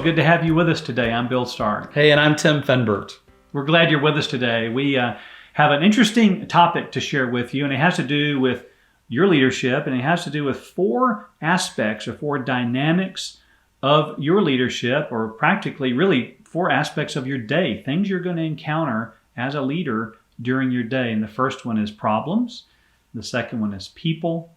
good to have you with us today. I'm Bill Stark. Hey, and I'm Tim Fenbert. We're glad you're with us today. We have an interesting topic to share with you, and it has to do with your leadership, and it has to do with 4 aspects or 4 dynamics of your leadership, or practically really 4 aspects of your day, things you're going to encounter as a leader during your day. And the first one is problems. The second one is people.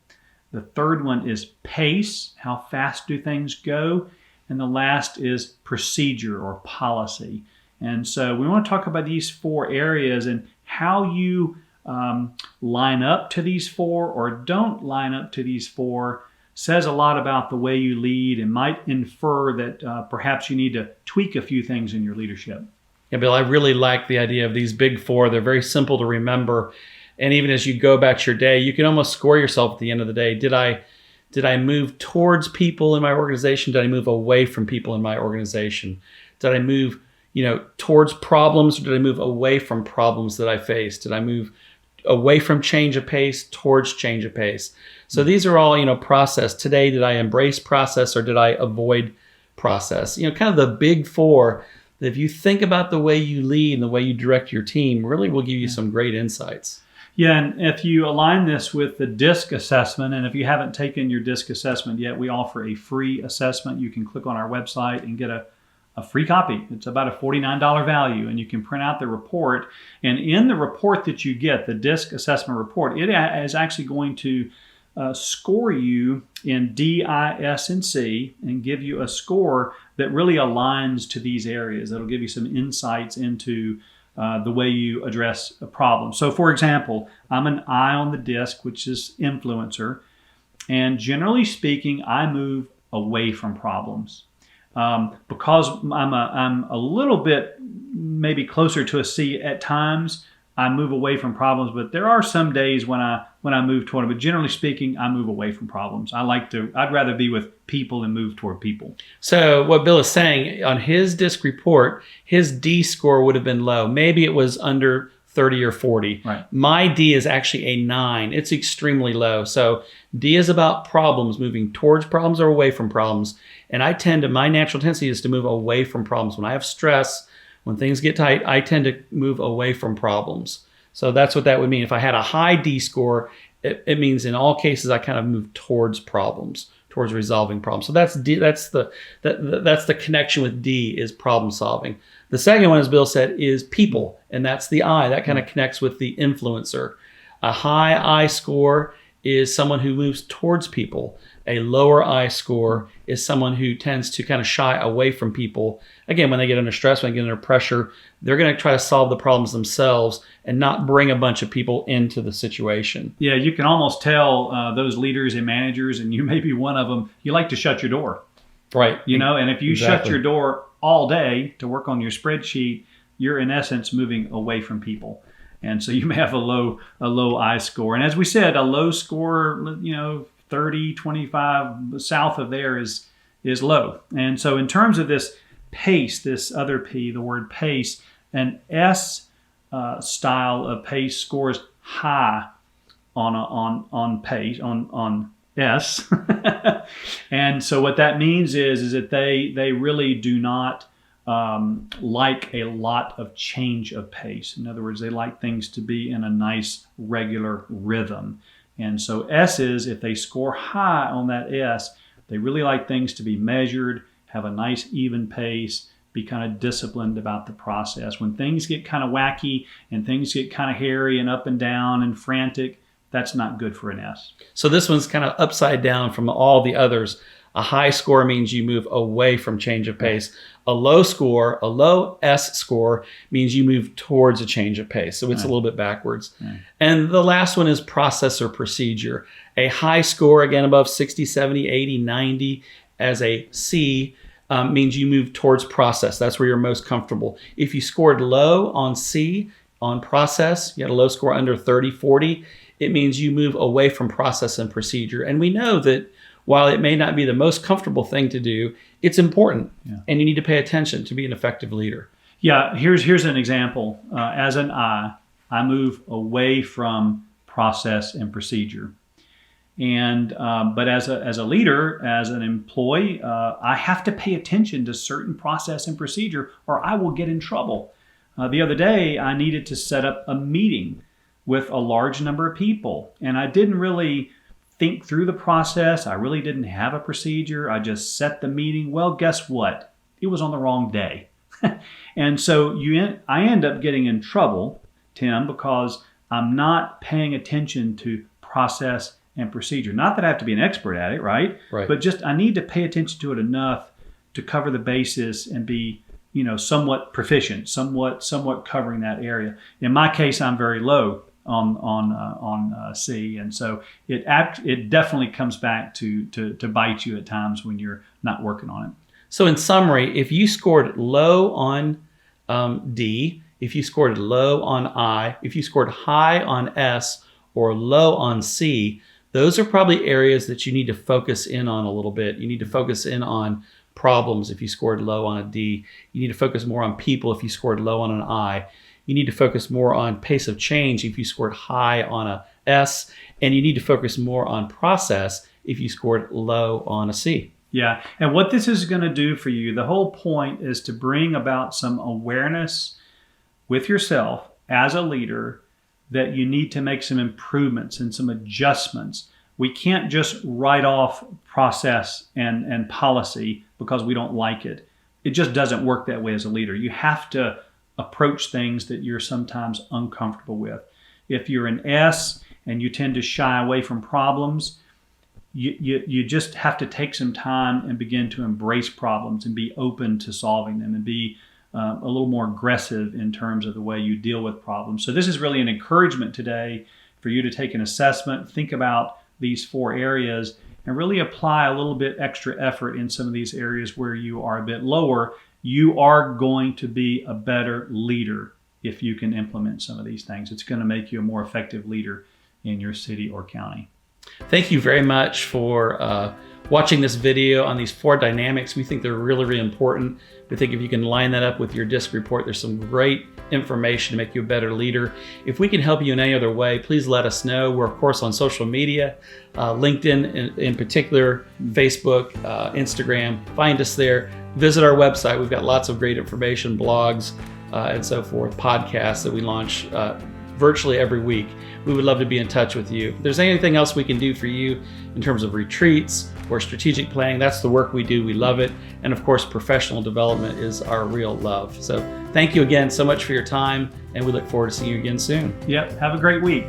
The third one is pace. How fast do things go? And the last is procedure or policy. And so we want to talk about these 4 areas and how you line up to these 4 or don't line up to these 4 says a lot about the way you lead and might infer that perhaps you need to tweak a few things in your leadership. Yeah, Bill, I really like the idea of these big 4. They're very simple to remember. And even as you go back to your day, you can almost score yourself at the end of the day. Did I move towards people in my organization? Did I move away from people in my organization? Did I move, towards problems, or did I move away from problems that I faced? Did I move away from change of pace towards change of pace? So these are all, process. Today, did I embrace process or did I avoid process? Kind of the big 4 that if you think about the way you lead and the way you direct your team, really will give you some great insights. Yeah, and if you align this with the DISC assessment, and if you haven't taken your DISC assessment yet, we offer a free assessment. You can click on our website and get a free copy. It's about a $49 value, and you can print out the report. And in the report that you get, the DISC assessment report, it is actually going to score you in D, I, S, and C and give you a score that really aligns to these areas. That'll give you some insights into the way you address a problem. So for example, I'm an I on the DISC, which is influencer. And generally speaking, I move away from problems. Because I'm a little bit maybe closer to a C at times, I move away from problems, but there are some days when I move toward them. But generally speaking, I move away from problems. I'd rather be with people and move toward people. So what Bill is saying, on his DISC report, his D score would have been low. Maybe it was under 30 or 40. Right. My D is actually a 9. It's extremely low. So D is about problems, moving towards problems or away from problems. And my natural tendency is to move away from problems. When I have stress, when things get tight, I tend to move away from problems. So that's what that would mean. If I had a high D score, it means in all cases I kind of move towards problems, towards resolving problems. So that's D. That's the connection with D, is problem solving. The second one, as Bill said, is people, and that's the I. That kind of connects with the influencer. A high I score is someone who moves towards people. A lower I score is someone who tends to kind of shy away from people. Again, when they get under stress, when they get under pressure, they're going to try to solve the problems themselves and not bring a bunch of people into the situation. Yeah, you can almost tell those leaders and managers, and you may be one of them, you like to shut your door. Right. And if you shut your door all day to work on your spreadsheet, you're in essence moving away from people. And so you may have a low I score. And as we said, a low score, 30, 25, south of there is low. And so in terms of this pace, this other P, the word pace, an S style of pace scores high on pace, on S. And so what that means is that they really do not like a lot of change of pace. In other words, they like things to be in a nice regular rhythm. And so S's, if they score high on that S, they really like things to be measured, have a nice even pace, be kind of disciplined about the process. When things get kind of wacky and things get kind of hairy and up and down and frantic, that's not good for an S. So this one's kind of upside down from all the others. A high score means you move away from change of pace. A low S score means you move towards a change of pace. So it's a little bit backwards. And the last one is process or procedure. A high score, again, above 60, 70, 80, 90 as a C means you move towards process. That's where you're most comfortable. If you scored low on C, on process, you had a low score under 30, 40, it means you move away from process and procedure. And we know that while it may not be the most comfortable thing to do, it's important, and you need to pay attention to be an effective leader. Yeah, here's an example. As an I move away from process and procedure. And but as a leader, as an employee, I have to pay attention to certain process and procedure, or I will get in trouble. The other day, I needed to set up a meeting with a large number of people, and I didn't really think through the process. I really didn't have a procedure. I just set the meeting. Well, guess what? It was on the wrong day. And so I end up getting in trouble, Tim, because I'm not paying attention to process and procedure. Not that I have to be an expert at it, right? But just I need to pay attention to it enough to cover the basis and be, somewhat proficient, somewhat covering that area. In my case, I'm very low on C, and so it definitely comes back to bite you at times when you're not working on it. So in summary, if you scored low on D, if you scored low on I, if you scored high on S, or low on C, those are probably areas that you need to focus in on a little bit. You need to focus in on problems if you scored low on a D. You need to focus more on people if you scored low on an I. You need to focus more on pace of change if you scored high on a S. And you need to focus more on process if you scored low on a C. Yeah, and what this is going to do for you, the whole point is to bring about some awareness with yourself as a leader that you need to make some improvements and some adjustments. We can't just write off process and policy because we don't like it. It just doesn't work that way as a leader. You have to approach things that you're sometimes uncomfortable with. If you're an S and you tend to shy away from problems, you just have to take some time and begin to embrace problems and be open to solving them and be a little more aggressive in terms of the way you deal with problems. So this is really an encouragement today for you to take an assessment, think about these 4 areas, and really apply a little bit extra effort in some of these areas where you are a bit lower. You are going to be a better leader if you can implement some of these things. It's going to make you a more effective leader in your city or county. Thank you very much for watching this video on these 4 dynamics. We think they're really, really important. We think if you can line that up with your DISC report, there's some great information to make you a better leader. If we can help you in any other way, please let us know. We're, of course, on social media, LinkedIn in particular, Facebook, Instagram. Find us there. Visit our website. We've got lots of great information, blogs, and so forth, podcasts that we launch virtually every week. We would love to be in touch with you. If there's anything else we can do for you in terms of retreats or strategic planning, that's the work we do. We love it. And of course, professional development is our real love. So thank you again so much for your time, and we look forward to seeing you again soon. Yep. Have a great week.